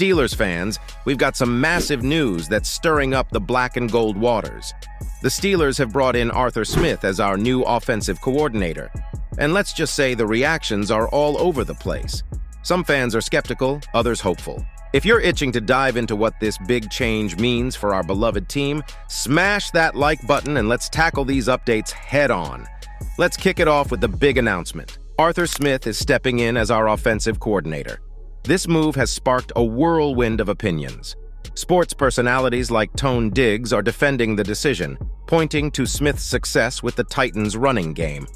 Steelers fans, we've got some massive news that's stirring up the black and gold waters. The Steelers have brought in Arthur Smith as our new offensive coordinator. And let's just say the reactions are all over the place. Some fans are skeptical, others hopeful. If you're itching to dive into what this big change means for our beloved team, smash that like button and let's tackle these updates head on. Let's kick it off with the big announcement. Arthur Smith is stepping in as our offensive coordinator. This move has sparked a whirlwind of opinions. Sports personalities like Tone Diggs are defending the decision, pointing to Smith's success with the Titans' running game.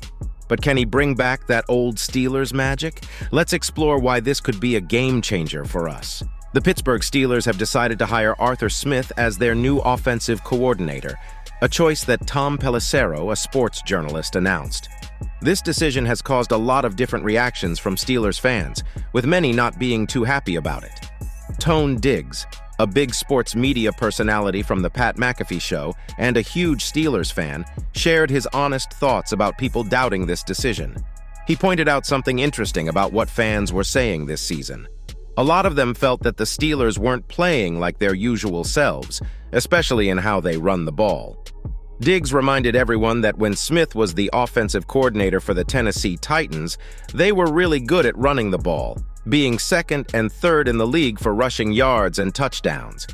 But can he bring back that old Steelers magic? Let's explore why this could be a game changer for us. The Pittsburgh Steelers have decided to hire Arthur Smith as their new offensive coordinator, a choice that Tom Pelissero, a sports journalist, announced. This decision has caused a lot of different reactions from Steelers fans, with many not being too happy about it. Tone Diggs, a big sports media personality from the Pat McAfee Show and a huge Steelers fan, shared his honest thoughts about people doubting this decision. He pointed out something interesting about what fans were saying this season. A lot of them felt that the Steelers weren't playing like their usual selves, especially in how they run the ball. Diggs reminded everyone that when Smith was the offensive coordinator for the Tennessee Titans, they were really good at running the ball, being second and third in the league for rushing yards and touchdowns.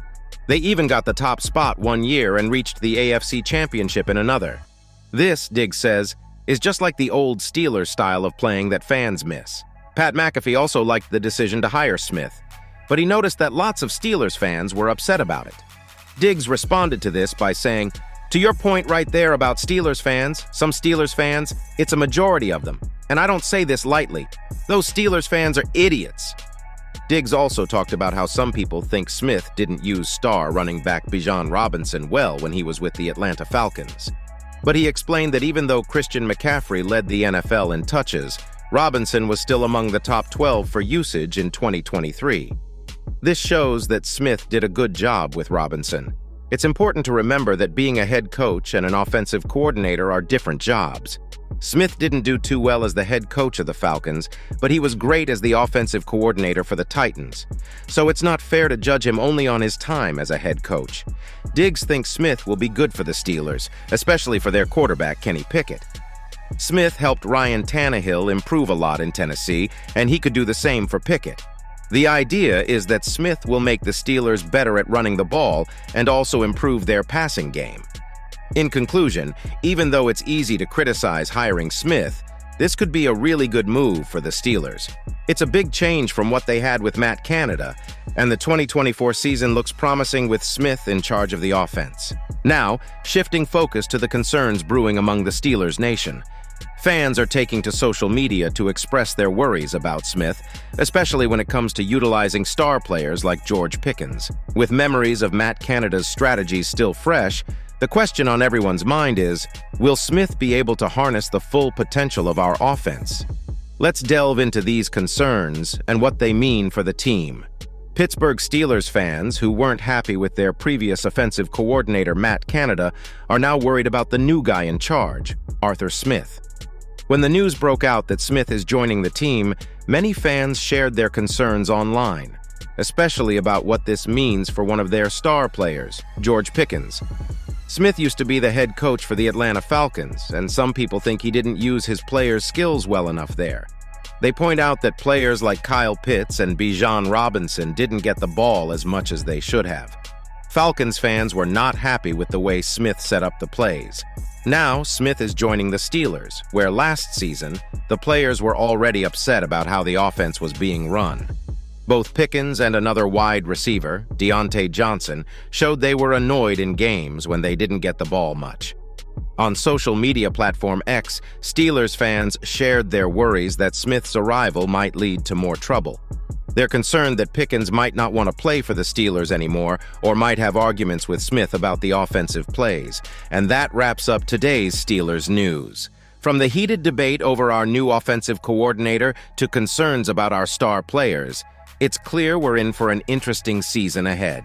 They even got the top spot one year and reached the AFC Championship in another. This, Diggs says, is just like the old Steelers style of playing that fans miss. Pat McAfee also liked the decision to hire Smith, but he noticed that lots of Steelers fans were upset about it. Diggs responded to this by saying, "To your point right there about Steelers fans, some Steelers fans, it's a majority of them. And I don't say this lightly. Those Steelers fans are idiots." Diggs also talked about how some people think Smith didn't use star running back Bijan Robinson well when he was with the Atlanta Falcons. But he explained that even though Christian McCaffrey led the NFL in touches, Robinson was still among the top 12 for usage in 2023. This shows that Smith did a good job with Robinson. It's important to remember that being a head coach and an offensive coordinator are different jobs. Smith didn't do too well as the head coach of the Falcons, but he was great as the offensive coordinator for the Titans. So it's not fair to judge him only on his time as a head coach. Diggs thinks Smith will be good for the Steelers, especially for their quarterback, Kenny Pickett. Smith helped Ryan Tannehill improve a lot in Tennessee, and he could do the same for Pickett. The idea is that Smith will make the Steelers better at running the ball and also improve their passing game. In conclusion, even though it's easy to criticize hiring Smith, this could be a really good move for the Steelers. It's a big change from what they had with Matt Canada, and the 2024 season looks promising with Smith in charge of the offense. Now, shifting focus to the concerns brewing among the Steelers nation. Fans are taking to social media to express their worries about Smith, especially when it comes to utilizing star players like George Pickens. With memories of Matt Canada's strategies still fresh, the question on everyone's mind is, will Smith be able to harness the full potential of our offense? Let's delve into these concerns and what they mean for the team. Pittsburgh Steelers fans who weren't happy with their previous offensive coordinator Matt Canada are now worried about the new guy in charge, Arthur Smith. When the news broke out that Smith is joining the team, many fans shared their concerns online, especially about what this means for one of their star players, George Pickens. Smith used to be the head coach for the Atlanta Falcons, and some people think he didn't use his players' skills well enough there. They point out that players like Kyle Pitts and Bijan Robinson didn't get the ball as much as they should have. Falcons fans were not happy with the way Smith set up the plays. Now, Smith is joining the Steelers, where last season, the players were already upset about how the offense was being run. Both Pickens and another wide receiver, Deontay Johnson, showed they were annoyed in games when they didn't get the ball much. On social media platform X, Steelers fans shared their worries that Smith's arrival might lead to more trouble. They're concerned that Pickens might not want to play for the Steelers anymore or might have arguments with Smith about the offensive plays. And that wraps up today's Steelers news. From the heated debate over our new offensive coordinator to concerns about our star players, it's clear we're in for an interesting season ahead.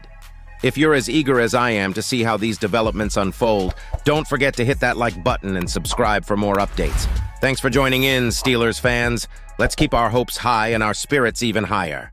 If you're as eager as I am to see how these developments unfold, don't forget to hit that like button and subscribe for more updates. Thanks for joining in, Steelers fans. Let's keep our hopes high and our spirits even higher.